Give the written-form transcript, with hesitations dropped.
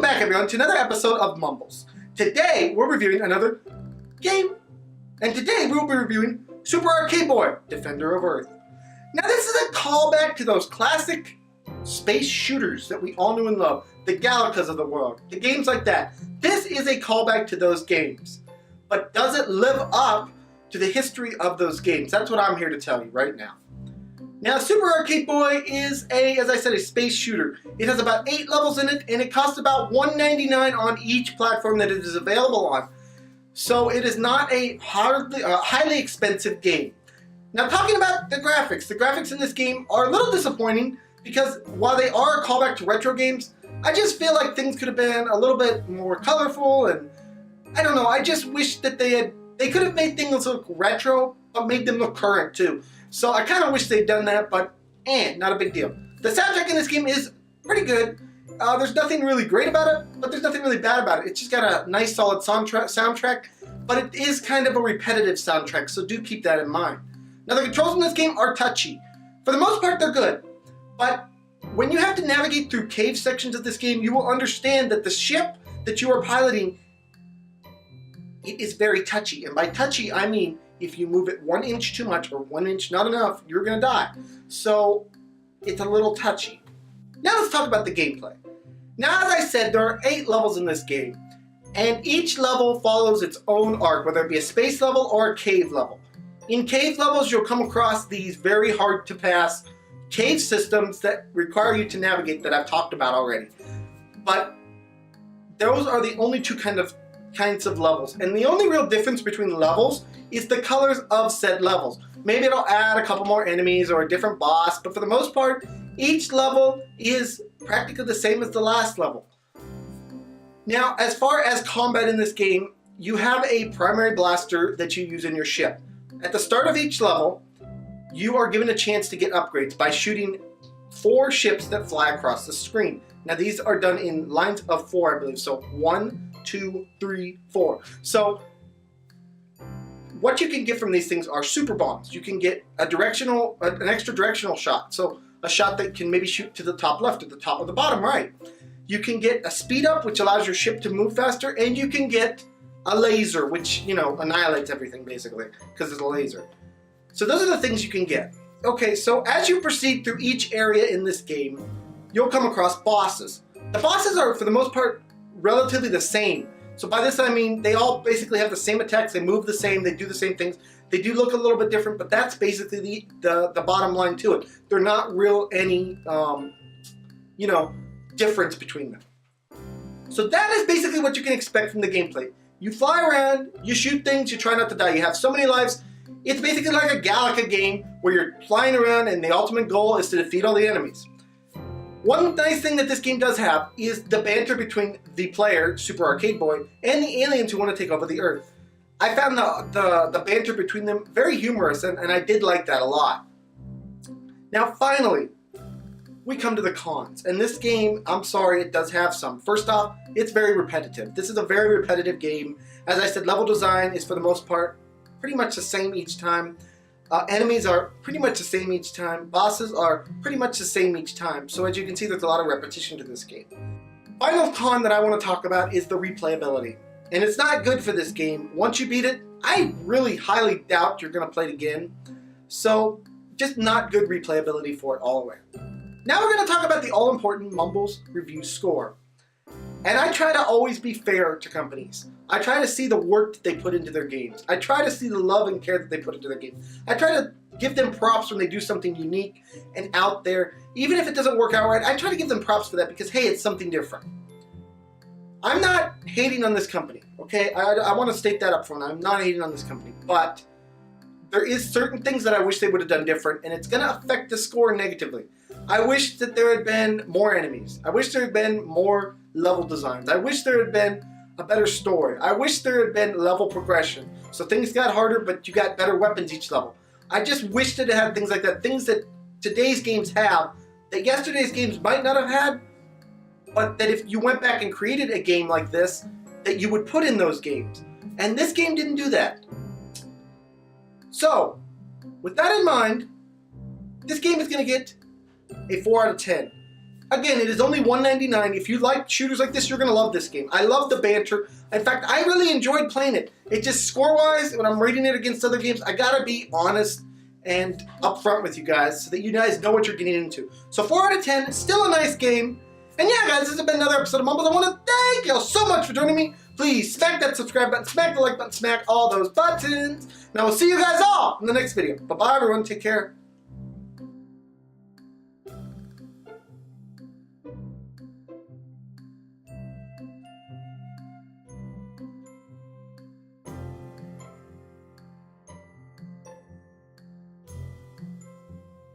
back, everyone, to another episode of Mumbles. Today, we're reviewing another game. And today, we'll be reviewing Super Arcade Boy, Defender of Earth. Now, this is a callback to those classic space shooters that we all knew and loved. The Galacas of the world. The games like that. This is a callback to those games. But does it live up to the history of those games? That's what I'm here to tell you right now. Now, Super Arcade Boy is as I said, a space shooter. It has about 8 levels in it, and it costs about $1.99 on each platform that it is available on. So it is not a highly expensive game. Now, talking about the graphics in this game are a little disappointing because while they are a callback to retro games, I just feel like things could have been a little bit more colorful, and I don't know, I just wish that they could have made things look retro, but made them look current too. So I kind of wish they'd done that, but not a big deal. The soundtrack in this game is pretty good. There's nothing really great about it, but there's nothing really bad about it. It's just got a nice solid soundtrack, but it is kind of a repetitive soundtrack, so do keep that in mind. Now, the controls in this game are touchy. For the most part, they're good, but when you have to navigate through cave sections of this game, you will understand that the ship that you are piloting, it is very touchy. And by touchy, I mean if you move it 1 inch too much or 1 inch not enough, you're going to die. So it's a little touchy. Now let's talk about the gameplay. Now, as I said, there are 8 levels in this game, and each level follows its own arc, whether it be a space level or a cave level. In cave levels, you'll come across these very hard to pass cave systems that require you to navigate that I've talked about already. But those are the only two kinds of levels, and the only real difference between the levels is the colors of said levels. Maybe it'll add a couple more enemies or a different boss, but for the most part, each level is practically the same as the last level. Now, as far as combat in this game, you have a primary blaster that you use in your ship. At the start of each level, you are given a chance to get upgrades by shooting 4 ships that fly across the screen. Now, these are done in lines of 4, I believe. So 1, 2, 3, 4. So what you can get from these things are super bombs. You can get an extra directional shot. So a shot that can maybe shoot to the top left or the top or the bottom right. You can get a speed up, which allows your ship to move faster, and you can get a laser, which, annihilates everything basically, because it's a laser. So those are the things you can get. Okay, so as you proceed through each area in this game, you'll come across bosses. The bosses are, for the most part, relatively the same. So by this I mean they all basically have the same attacks, they move the same, they do the same things. They do look a little bit different, but that's basically the bottom line to it. They're not any difference between them. So that is basically what you can expect from the gameplay. You fly around, you shoot things, you try not to die. You have so many lives. It's basically like a Galaga game where you're flying around and the ultimate goal is to defeat all the enemies. One nice thing that this game does have is the banter between the player, Super Arcade Boy, and the aliens who want to take over the Earth. I found the banter between them very humorous, and I did like that a lot. Now, finally, we come to the cons. And this game, I'm sorry, it does have some. First off, it's very repetitive. This is a very repetitive game. As I said, level design is, for the most part, pretty much the same each time. Enemies are pretty much the same each time. Bosses are pretty much the same each time. So as you can see, there's a lot of repetition to this game. Final con that I want to talk about is the replayability. And it's not good for this game. Once you beat it, I really highly doubt you're going to play it again. So just not good replayability for it all the way. Now we're going to talk about the all-important Mumbles review score. And I try to always be fair to companies. I try to see the work that they put into their games. I try to see the love and care that they put into their games. I try to give them props when they do something unique and out there. Even if it doesn't work out right, I try to give them props for that because, hey, it's something different. I'm not hating on this company, okay? I want to state that up front. I'm not hating on this company, but there is certain things that I wish they would have done different, and it's going to affect the score negatively. I wish that there had been more enemies. I wish there had been more level designs. I wish there had been a better story. I wish there had been level progression. So things got harder, but you got better weapons each level. I just wish that it had things like that. Things that today's games have, that yesterday's games might not have had, but that if you went back and created a game like this, that you would put in those games. And this game didn't do that. So, with that in mind, this game is going to get a 4 out of 10. Again, it is only $1.99. If you like shooters like this, you're going to love this game. I love the banter. In fact, I really enjoyed playing it. It just score-wise, when I'm rating it against other games, I got to be honest and upfront with you guys so that you guys know what you're getting into. So 4 out of 10, still a nice game. And yeah, guys, this has been another episode of Mumbles. I want to thank y'all so much for joining me. Please smack that subscribe button, smack the like button, smack all those buttons. And I will see you guys all in the next video. Bye-bye, everyone. Take care.